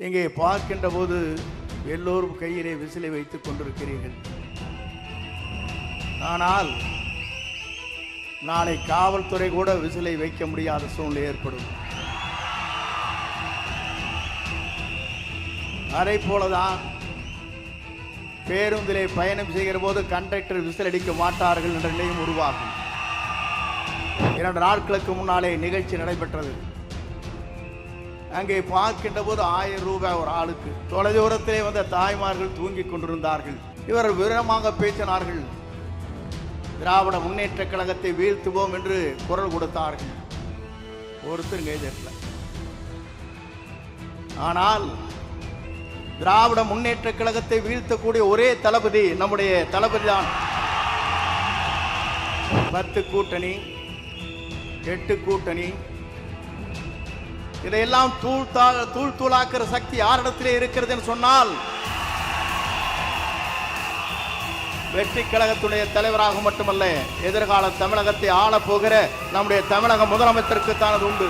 இங்கே பார்க்கின்ற போது எல்லோரும் கையிலே விசிலை வைத்துக் கொண்டிருக்கிறீர்கள். ஆனால் நாளை காவல்துறை கூட விசிலை வைக்க முடியாத சூழ்நிலை ஏற்படும். அதை போலதான் பேருந்திலே பயணம் செய்கிற போது கண்டக்டர் விசில் அடிக்க மாட்டார்கள் என்ற நிலையும் உருவாகும். 2 நாட்களுக்கு முன்னாலே நிகழ்ச்சி நடைபெற்றது. அங்கே பார்க்கின்ற போது 1000 ரூபாய் ஒரு ஆளுக்கு. தொலைதூரத்திலே வந்த தாய்மார்கள் தூங்கிக் கொண்டிருந்தார்கள். இவர்கள் விவரமாக பேசினார்கள். திராவிட முன்னேற்ற கழகத்தை வீழ்த்துவோம் என்று குரல் கொடுத்தார்கள். ஒருத்தர் கைதட்டல. ஆனால் திராவிட முன்னேற்ற கழகத்தை வீழ்த்தக்கூடிய ஒரே தளபதி நம்முடைய தளபதி தான். 10 கூட்டணி 8 கூட்டணி இதையெல்லாம் தூள் தூளாக்குற சக்தி யாரிடத்திலே இருக்கிறது என்று சொன்னால் வெற்றி கழகத்துடைய தலைவராக மட்டுமல்ல, எதிர்கால தமிழகத்தை ஆளப் போகிற நம்முடைய தமிழக முதலமைச்சருக்கு தான் அது உண்டு.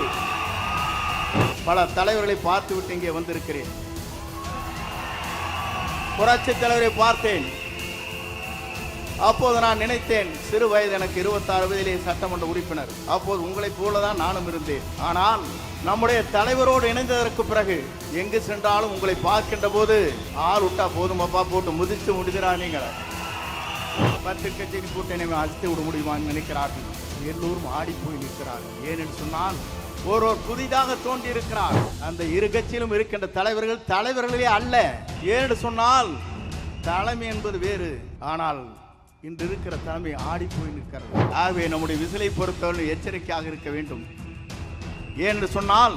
பல தலைவர்களை பார்த்துவிட்டு இங்கே வந்திருக்கிறேன். புரட்சி தலைவரை பார்த்தேன். அப்போது நான் நினைத்தேன், சிறு வயது எனக்கு 26 வயதிலே சட்டமன்ற உறுப்பினர். அப்போது உங்களைப் போலதான் நானும் இருந்தேன். ஆனால் நம்முடைய தலைவரோடு இணைந்ததற்கு பிறகு எங்கு சென்றாலும் உங்களை பார்க்கின்ற போது ஆள் விட்டா போதுமப்பா, போட்டு முதித்து முடிகிறா. நீங்கள் 10 கட்சி கூட்டணி அழைத்து விட முடியுமான்னு நினைக்கிறார்கள். எல்லோரும் ஆடி போய் நிற்கிறார்கள். ஏனென்று சொன்னால் ஒருவர் புதிதாக தோன்றி இருக்கிறார். அந்த இரு கட்சியிலும் இருக்கின்ற தலைவர்களே அல்ல. ஏனென்று சொன்னால் தலைமை என்பது வேறு. ஆனால் இன்று இருக்கிற தலைமை ஆடி போய் நிற்கிறது. ஆகவே நம்முடைய விசிலை பொறுத்தவரை எச்சரிக்கையாக இருக்க வேண்டும். ஏனென்று சொன்னால்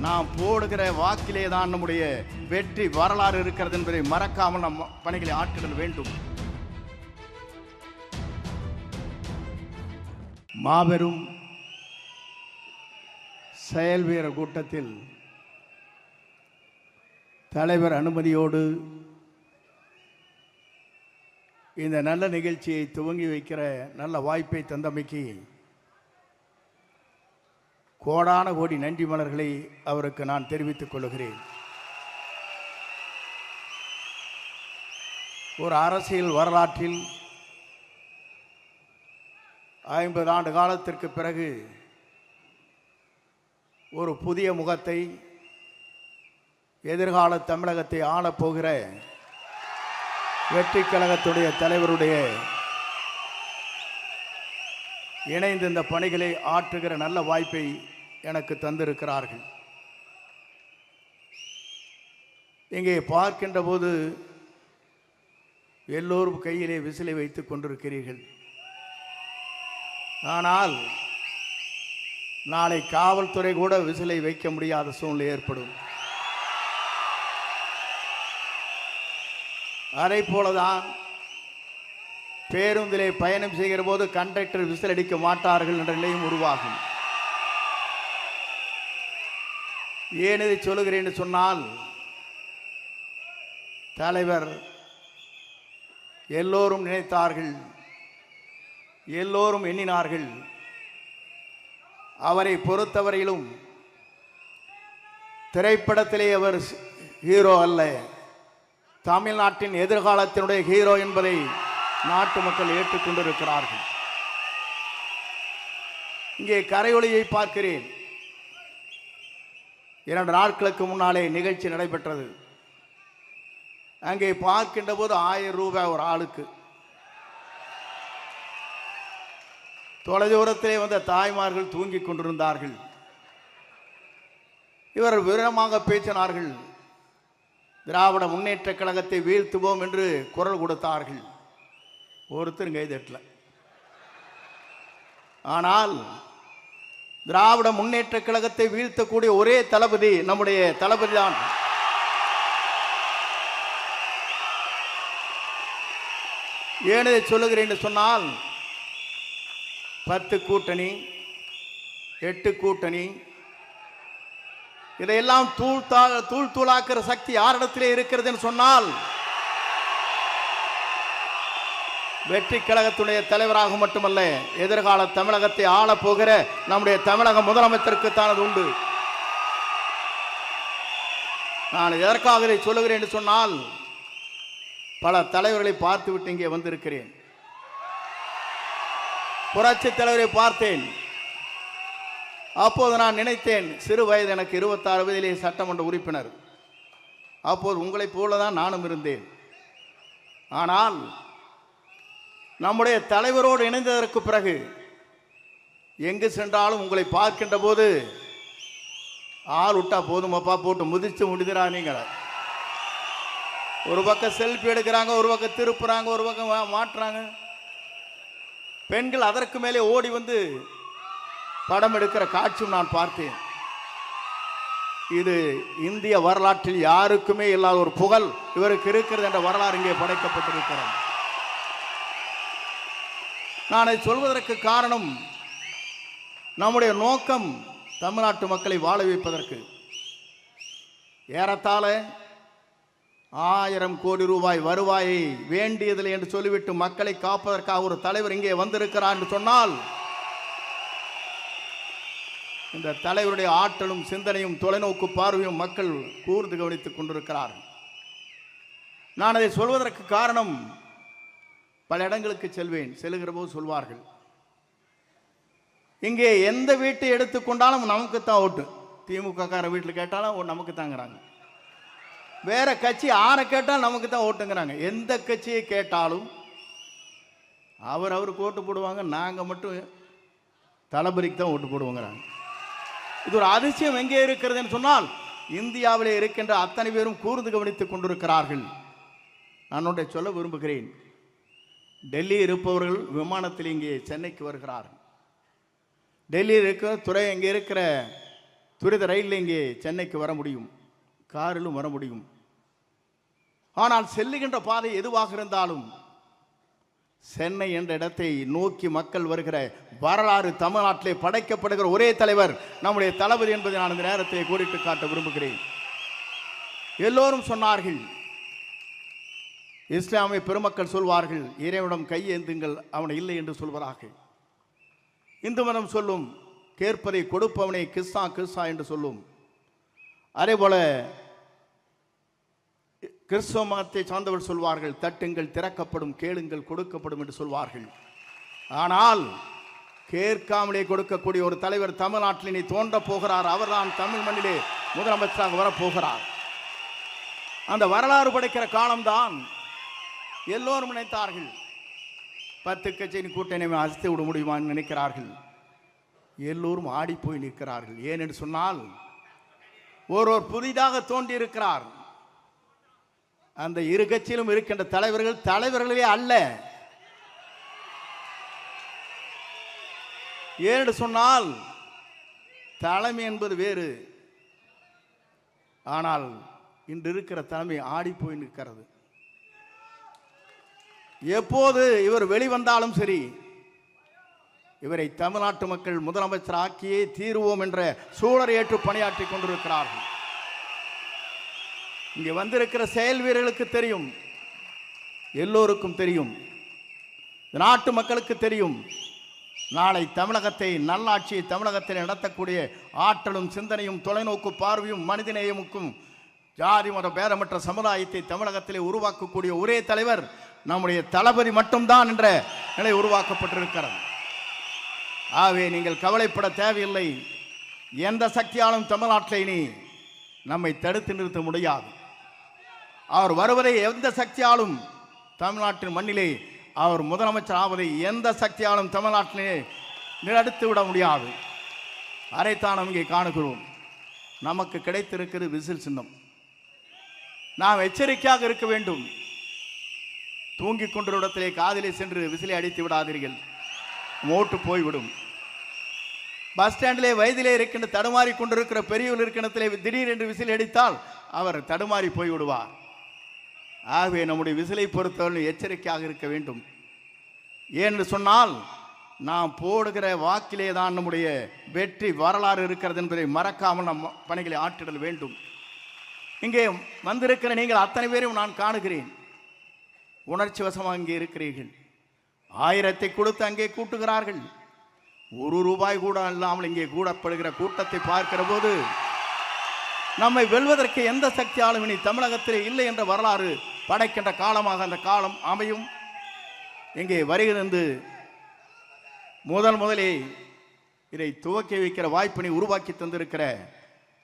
நாம் போடுகிற வாக்கிலே தான் நம்முடைய வெற்றி வரலாறு இருக்கிறது என்பதை மறக்காமல் நம் பணிகளை ஆற்றிட வேண்டும். மாபெரும் செயல் வீரர் கூட்டத்தில் தலைவர் அனுமதியோடு இந்த நல்ல நிகழ்ச்சியை துவங்கி வைக்கிற நல்ல வாய்ப்பை தந்தமைக்கு கோடான கோடி நன்றி மலர்களை அவருக்கு நான் தெரிவித்துக் கொள்கிறேன். ஒரு அரசியல் வரலாற்றில் 50 ஆண்டு காலத்திற்கு பிறகு ஒரு புதிய முகத்தை, எதிர்கால தமிழகத்தை ஆளப்போகிற வெற்றி கழகத்துடைய தலைவருடைய இணைந்து இந்த பணிகளை ஆற்றுகிற நல்ல வாய்ப்பை எனக்கு தந்திருக்கிறார்கள். இங்கே பார்க்கின்ற போது எல்லோரும் கையிலே விசிலை வைத்துக் கொண்டிருக்கிறீர்கள். ஆனால் நாளை காவல்துறை கூட விசிலை வைக்க முடியாத சூழ்நிலை ஏற்படும். அதை போலதான் பேருந்திலே பயணம் செய்கிற போது கண்டக்டர் விசில் அடிக்க மாட்டார்கள் என்ற நிலையும் உருவாகும். ஏன் இதை சொல்லுகிறேன் என்று சொன்னால், தலைவர் எல்லோரும் நினைத்தார்கள், எல்லோரும் எண்ணினார்கள். அவரை பொறுத்தவரையிலும் திரைப்படத்திலே அவர் ஹீரோ அல்ல, தமிழ்நாட்டின் எதிர்காலத்தினுடைய ஹீரோ என்பதை நாட்டு மக்கள் ஏற்றுக்கொண்டிருக்கிறார்கள். இங்கே கரையொலியை பார்க்கிறேன். 2 நாட்களுக்கு முன்னாலே நிகழ்ச்சி நடைபெற்றது. அங்கே பார்க்கின்ற போது 1000 ரூபாய் ஒரு ஆளுக்கு. தொலைதூரத்திலே வந்த தாய்மார்கள் தூங்கிக் கொண்டிருந்தார்கள். இவர்கள் விவரமாக பேசினார்கள். திராவிட முன்னேற்ற கழகத்தை வீழ்த்துவோம் என்று குரல் கொடுத்தார்கள். ஒருத்தர் கைதட்டல. ஆனால் திராவிட முன்னேற்ற கழகத்தை வீழ்த்தக்கூடிய ஒரே தளபதி நம்முடைய தளபதி தான். ஏன் இதை சொல்லுகிறேன் என்று சொன்னால், 10 கூட்டணி 8 கூட்டணி இதையெல்லாம் தூள் தூளாக்குற சக்தி யாரிடத்திலே இருக்கிறது என்று சொன்னால் வெற்றி கழகத்துடைய தலைவராக மட்டுமல்ல, எதிர்கால தமிழகத்தை ஆளப் போகிற நம்முடைய தமிழக முதலமைச்சருக்கு தான் அது உண்டு. நான் எதற்காக இதை சொல்லுகிறேன் என்று சொன்னால், பல தலைவர்களை பார்த்துவிட்டு இங்கே வந்திருக்கிறேன். புரட்சி தலைவரை பார்த்தேன். அப்போது நான் நினைத்தேன், சிறு வயது எனக்கு 26 வயதிலே சட்டமன்ற உறுப்பினர். அப்போது உங்களைப் போலதான் நானும் இருந்தேன். ஆனால் நம்முடைய தலைவரோடு இணைந்ததற்கு பிறகு எங்கு சென்றாலும் உங்களை பார்க்கின்ற போது ஆள் விட்டா போதுமப்பா, போட்டு முதிச்சு முடிக்கிறா. நீங்கள் ஒரு பக்கம் செல்ஃபி எடுக்கிறாங்க, ஒரு பக்கம் திருப்புறாங்க, ஒரு பக்கம் மாட்டுறாங்க. பெண்கள் அதற்கு மேலே ஓடி வந்து படம் எடுக்கிற காட்சியும் நான் பார்த்தேன். இது இந்திய வரலாற்றில் யாருக்குமே இல்லாத ஒரு புகழ் இவருக்கு இருக்கிறது என்ற வரலாறு இங்கே படைக்கப்பட்டிருக்கிறது. நான் அதை சொல்வதற்கு காரணம், நம்முடைய நோக்கம் தமிழ்நாட்டு மக்களை வாழ வைப்பதற்கு. ஏறத்தாழ 1000 கோடி ரூபாய் வருவாயை வேண்டியதில்லை என்று சொல்லிவிட்டு மக்களை காப்பதற்காக ஒரு தலைவர் இங்கே வந்திருக்கிறார் என்று சொன்னால், இந்த தலைவருடைய ஆற்றலும் சிந்தனையும் தொலைநோக்கு பார்வையும் மக்கள் கூர்ந்து கவனித்துக் கொண்டிருக்கிறார்கள். நான் அதை சொல்வதற்கு காரணம், பல இடங்களுக்கு செல்லுகிற போது சொல்வார்கள், இங்கே எந்த வீட்டை எடுத்துக்கொண்டாலும் நமக்கு தான் ஓட்டு. திமுக கார வீட்டில் கேட்டாலும் நமக்கு தாங்கிறாங்க. வேற கட்சி ஆரை கேட்டால் நமக்கு தான் ஓட்டுங்கிறாங்க. எந்த கட்சியை கேட்டாலும் அவருக்கு ஓட்டு போடுவாங்க, நாங்கள் மட்டும் தளபதிக்கு தான் ஓட்டு போடுவோங்கிறாங்க. இது ஒரு அதிசயம் எங்கே இருக்கிறது என்று சொன்னால், இந்தியாவிலே இருக்கின்ற அத்தனை பேரும் கூர்ந்து கவனித்துக் கொண்டிருக்கிறார்கள். நான் ஒன்றை சொல்ல விரும்புகிறேன். டெல்லி இருப்பவர்கள் விமானத்தில் இங்கே சென்னைக்கு வருகிறார்கள். டெல்லியில் இருக்கிற இங்கே இருக்கிற துரித ரயிலில் இங்கே சென்னைக்கு வர முடியும், காரிலும் வர முடியும். ஆனால் செல்லுகின்ற பாதை எதுவாக இருந்தாலும் சென்னை என்ற இடத்தை நோக்கி மக்கள் வருகிற வரலாறு தமிழ்நாட்டிலே படைக்கப்படுகிற ஒரே தலைவர் நம்முடைய தளபதி என்பதை நான் இந்த நேரத்தை கோடிட்டு காட்ட விரும்புகிறேன். எல்லோரும் சொன்னார்கள், இஸ்லாமிய பெருமக்கள் சொல்வார்கள், இறைவனிடம் கையேந்துங்கள், அவனை இல்லை என்று சொல்வதாக. இந்து மதம் சொல்லும், கேட்பதை கொடுப்பவனை கிஸ்ஸா கிஸ்ஸா என்று சொல்லும். அதே போல கிறிஸ்தவ மதத்தை சார்ந்தவர் சொல்வார்கள், தட்டுங்கள் திறக்கப்படும், கேளுங்கள் கொடுக்கப்படும் என்று சொல்வார்கள். ஆனால் கேட்காமலே கொடுக்கக்கூடிய ஒரு தலைவர் தமிழ்நாட்டில் இனி தோன்ற போகிறார். அவர்தான் தமிழ் மண்ணிலே முதலமைச்சராக வரப்போகிறார். அந்த வரலாறு படைக்கிற காலம்தான். எல்லோரும் நினைத்தார்கள், 10 கட்சியின் கூட்டணி அசைத்து விட முடியுமான்னு நினைக்கிறார்கள். எல்லோரும் ஆடி போய் நிற்கிறார்கள். ஏனென்று சொன்னால், ஒருவர் புதிதாக தோன்றி இருக்கிறார். அந்த இரு கட்சியிலும் இருக்கின்ற தலைவர்களே அல்ல. ஏனென்று சொன்னால், தலைமை என்பது வேறு. ஆனால் இன்று இருக்கிற தலைமை ஆடி போய் நிற்கிறது. எப்போது இவர் வெளிவந்தாலும் சரி, இவரை தமிழ்நாட்டு மக்கள் முதலமைச்சர் ஆக்கியே தீர்வோம் என்ற சூழலை ஏற்று பணியாற்றி கொண்டிருக்கிறார்கள். இங்கே வந்திருக்கிற செயல் வீரர்களுக்கு தெரியும், எல்லோருக்கும் தெரியும், நாட்டு மக்களுக்கு தெரியும், நாளை தமிழகத்தை, நல்லாட்சியை தமிழகத்தில் நடத்தக்கூடிய ஆற்றலும் சிந்தனையும் தொலைநோக்கு பார்வையும் மனிதநேயமுக்கும் ஜாதி மத பேதமற்ற சமுதாயத்தை தமிழகத்திலே உருவாக்கக்கூடிய ஒரே தலைவர் நம்முடைய தளபதி மட்டும்தான் என்ற நிலை உருவாக்கப்பட்டிருக்கிறது. ஆகவே நீங்கள் கவலைப்பட தேவையில்லை. எந்த சக்தியாலும் தமிழ்நாட்டில் இனி நம்மை தடுத்து நிறுத்த முடியாது. அவர் வருவதை எந்த சக்தியாலும் தமிழ்நாட்டின் மண்ணிலே அவர் முதலமைச்சர் ஆவதை எந்த சக்தியாலும் தமிழ்நாட்டிலே நிறுத்தி விட முடியாது. அதைத்தான் நாம் இங்கே காணுகிறோம். நமக்கு கிடைத்திருக்கிறது விசில் சின்னம். நாம் எச்சரிக்கையாக இருக்க வேண்டும். தூங்கிக் கொண்டிருந்த இடத்திலே காதிலே சென்று விசிலை அடித்து விடாதீர்கள், மோட்டு போய்விடும். பஸ் ஸ்டாண்டிலே வயதிலே இருக்கின்ற தடுமாறி கொண்டிருக்கிற பெரியவர் இருக்கின்றத்திலே திடீரென்று விசில் அடித்தால் அவர் தடுமாறி போய்விடுவார். ஆகவே நம்முடைய விசிலை பொறுத்தவரை எச்சரிக்கையாக இருக்க வேண்டும். ஏன்னு சொன்னால், நாம் போடுகிற வாக்கிலே தான் நம்முடைய வெற்றி வரலாறு இருக்கிறது என்பதை மறக்காமல் நம் பணிகளை ஆற்றிடல் வேண்டும். இங்கே வந்திருக்கிற நீங்கள் அத்தனை பேரையும் நான் காணுகிறேன். உணர்ச்சி வசமாக இங்கே இருக்கிறீர்கள். 1000 கொடுத்து அங்கே கூட்டுகிறார்கள். 1 ரூபாய் கூட இல்லாமல் இங்கே கூடப்படுகிற கூட்டத்தை பார்க்கிற போது நம்மை வெல்வதற்கு எந்த சக்தியாலும் இனி தமிழகத்திலே இல்லை என்ற வரலாறு படைக்கின்ற காலமாக அந்த காலம் அமையும். இங்கே வருகிறது முதலே இதை துவக்கி வைக்கிற வாய்ப்பினை உருவாக்கி தந்திருக்கிற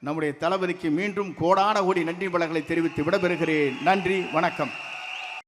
நம்முடைய தளபதிக்கு மீண்டும் கோடான கோடி நன்றி வளங்களை தெரிவித்து விடைபெறுகிறேன். நன்றி, வணக்கம்.